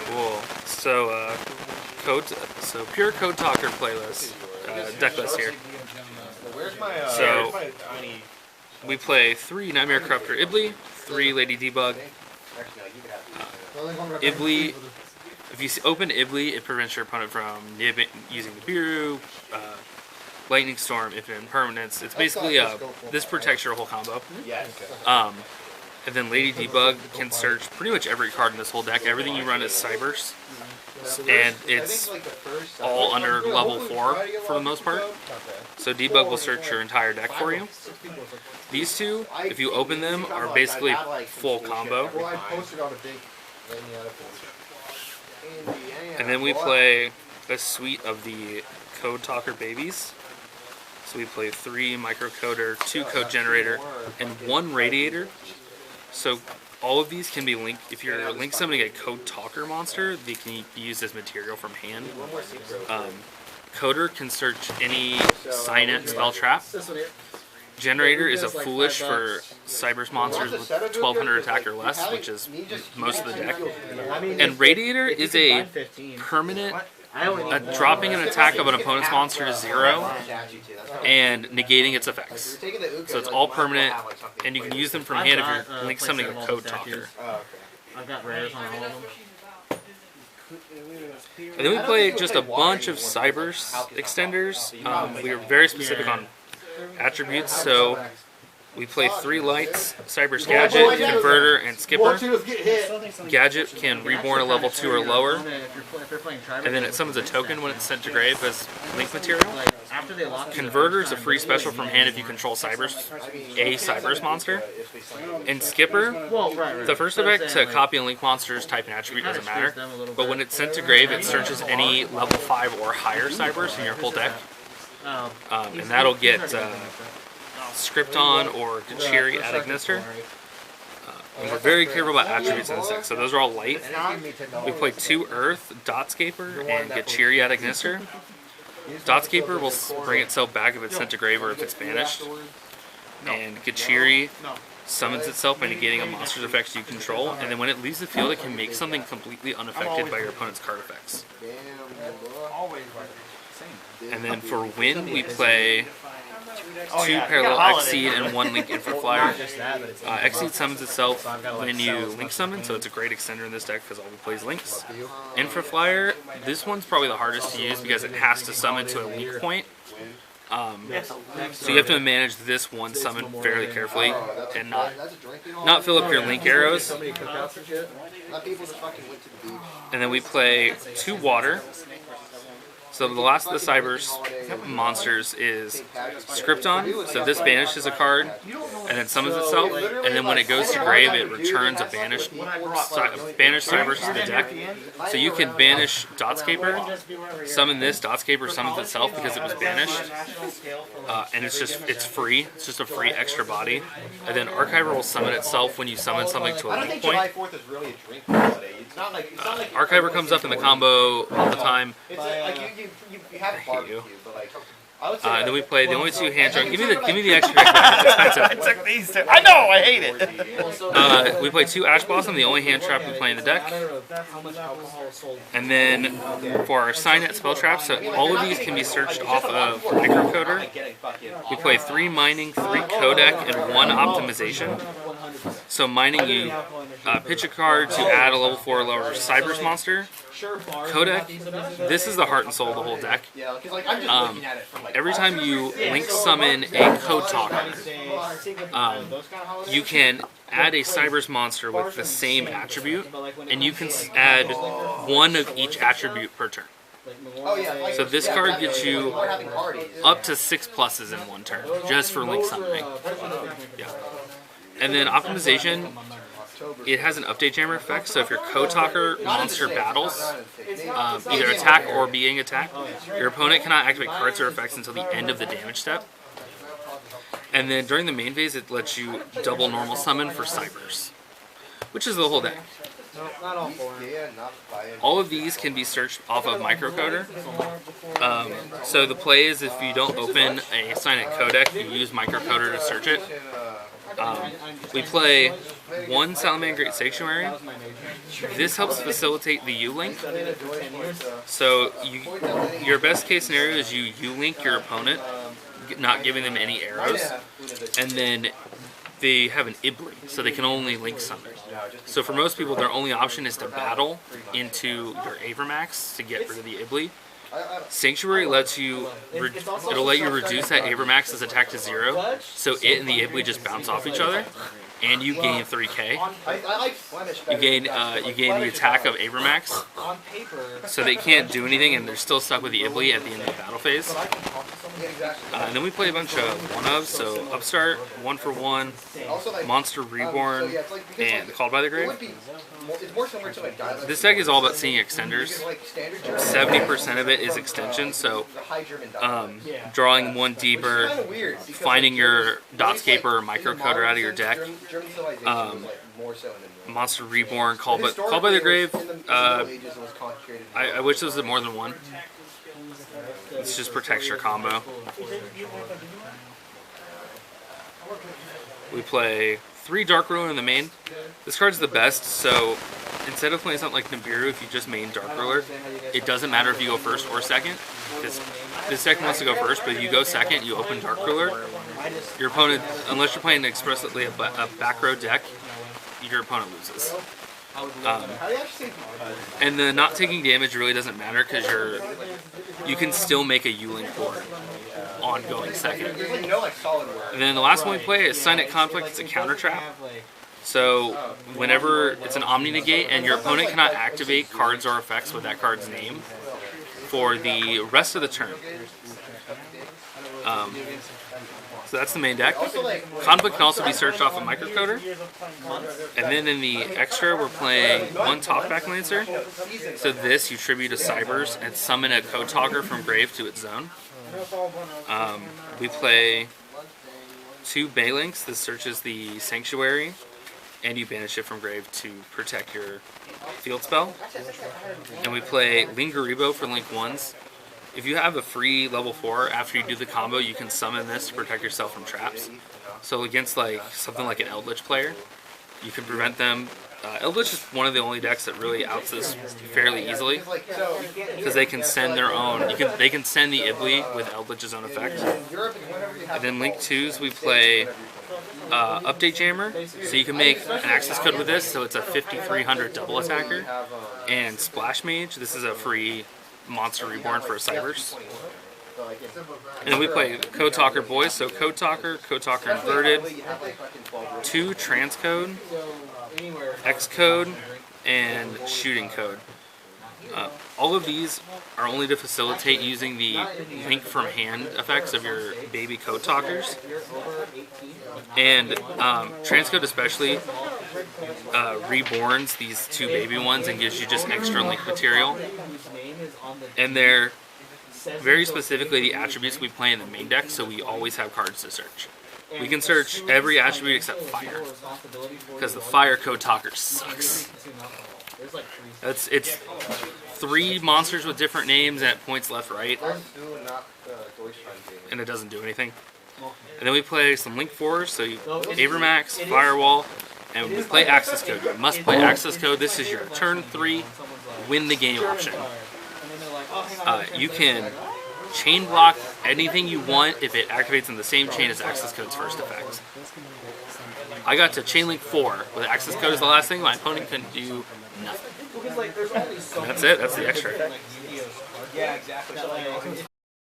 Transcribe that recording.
Cool. So, pure Code Talker playlist, deck list here. So, we play 3 Nightmare Corruptor Ibly, 3 Lady Debug. Ibly, if you open Ibly, it prevents your opponent from using the Biru, Lightning Storm, if in permanence. It's basically this protects your whole combo. And then Lady Debug can search pretty much every card in this whole deck. Everything you run is Cybers, and it's all under level 4 for the most part. So Debug will search your entire deck for you. These two, if you open them, are basically full combo. And then we play a suite of the Code Talker babies. So we play 3 Microcoder, 2 Code Generator, and 1 Radiator. So all of these can be linked. If you're link summoning a Code Talker monster, they can be used as material from hand. Coder can search any Signet spell trap. Generator is a foolish for Cybers monsters with 1200 attack or less, which is most of the deck. And Radiator is a permanent, dropping an attack of an opponent's monster to 0 and negating its effects. So it's all permanent, and you can use them from hand if you're link summoning a Code Talker. I've got rares on all of them. And then we play just a bunch of Cybers extenders. We are very specific on attributes, so we play 3 lights: Cybers Gadget, Converter, and Skipper. Gadget can reborn a level 2 or lower, and then it summons a token when it's sent to grave as link material. Converter is a free special from hand if you control a Cybers monster. And Skipper, the first effect to copy and link monsters type and attribute doesn't matter, but when it's sent to grave, it searches any level 5 or higher Cybers in your whole deck. And that'll get Scripton or Gachiri at Ignister. And we're very careful about attributes in this deck, so those are all light. We play 2 Earth, Dotscaper, and Gachiri at Ignister. Dotscaper will bring itself back if it's sent to grave or if it's banished. And Gachiri summons itself by negating a monster's effects you control, and then when it leaves the field, it can make something completely unaffected by your opponent's card effects. And then for win, we play 2 Parallel Exceed and 1 Link Infraflyer. Exceed summons itself when you Link Summon, so it's a great extender in this deck because all we play is Links. Infraflyer, this one's probably the hardest to use because it has to summon to a Link point. So you have to manage this one summon fairly carefully and not fill up your Link arrows. And then we play 2 Water. So the last of the Cybers monsters is Scripton. So this banishes a card and then summons itself, and then when it goes to grave, it returns a banished Cybers to the deck. So you can banish Dotscaper, summon this, Dotscaper summons itself because it was banished, and it's free. It's just a free extra body. And then Archiver will summon itself when you summon something to a link point. Archiver comes up in the combo all the time. You have barbecue, but like and then we play the only 2 hand traps. Give me the extra deck back. It's expensive. I took these 2. I know, I hate it. We play 2 Ash Blossom, the only hand trap we play in the deck. And then for our Signet spell traps, so all of these can be searched off of Microcoder. We play 3 Mining, 3 Codec, and 1 Optimization. So Mining, you pitch a card to add a level 4 or lower Cybers monster. Codec, this is the heart and soul of the whole deck. Every time you link summon a Code Talker, you can add a Cybers monster with the same attribute, and you can add 1 of each attribute per turn. So this card gets you up to 6 pluses in 1 turn, just for link summoning. Yeah. And then Optimization, it has an update jammer effect, so if your Code Talker monster battles, either attack or being attacked, your opponent cannot activate cards or effects until the end of the damage step. And then during the main phase, it lets you double normal summon for Cybers, which is the whole deck. All of these can be searched off of Microcoder. So the play is if you don't open a Signet Codec, you use Microcoder to search it. We play 1 Salamangreat Sanctuary, this helps facilitate the U-Link. So your best case scenario is you U-Link your opponent, not giving them any arrows, and then they have an Ibli, so they can only link summon. So for most people, their only option is to battle into your Avermax to get rid of the Ibli. Sanctuary lets you, it'll let you reduce that Avermax's attack to 0, so it and the Ibli just bounce off each other, and you gain 3k. You gain the attack of Avermax, so they can't do anything, and they're still stuck with the Ibli at the end of the battle phase. And then we play a bunch of one-ofs, so Upstart, 1-for-1, Monster Reborn, and Called by the Grave. This deck is all about seeing extenders. 70% of it is extension, so drawing one deeper, finding your Dotscaper or Microcoder out of your deck. Monster Reborn, Called by the Grave. I wish there was more than one. This just protects your combo. We play 3 Dark Ruler in the main. This card's the best, so instead of playing something like Nibiru, if you just main Dark Ruler, it doesn't matter if you go first or second. This deck wants to go first, but if you go second, you open Dark Ruler. Your opponent, unless you're playing expressly a back row deck, your opponent loses. And the not taking damage really doesn't matter because you can still make a U-Link board ongoing second. And then the last one we play is Signet Conflict. It's a counter trap. So whenever it's an Omni Negate and your opponent cannot activate cards or effects with that card's name for the rest of the turn. So that's the main deck. Conflict can also be searched off a Microcoder. And then in the extra, we're playing 1 Talkback Lancer. So this, you tribute to Cybers and summon a Code Talker from Grave to its zone. We play 2 Baylinks. This searches the Sanctuary, and you banish it from Grave to protect your field spell. And we play Lingaribo for Link 1s. If you have a free level 4, after you do the combo, you can summon this to protect yourself from traps. So against like something like an Eldritch player, you can prevent them. Eldritch is one of the only decks that really outs this fairly easily because they can send their own. They can send the Ibli with Eldritch's own effect. And then Link 2s, we play Update Jammer, so you can make an access code with this, so it's a 5300 double attacker. And Splash Mage, this is a free Monster Reborn for a Cybers. And then we play Code Talker Boys, so Code Talker Inverted, 2 Transcode, Xcode, and Shooting Code. All of these are only to facilitate using the link from hand effects of your baby Code Talkers. And Transcode especially reborns these 2 baby ones and gives you just extra link material. And they're very specifically the attributes we play in the main deck, so we always have cards to search. We can search every attribute except Fire, because the Fire Code Talker sucks. It's 3 monsters with different names and it points left, right, and it doesn't do anything. And then we play some Link 4s, so Avermax, Firewall, and we play Access Code. You must play Access Code. This is your turn 3 win the game option. You can chain block anything you want if it activates in the same chain as Access Code's first effect. I got to Chain Link 4 with Access Code as the last thing. My opponent couldn't do nothing. And that's it. That's the extra. Yeah, exactly.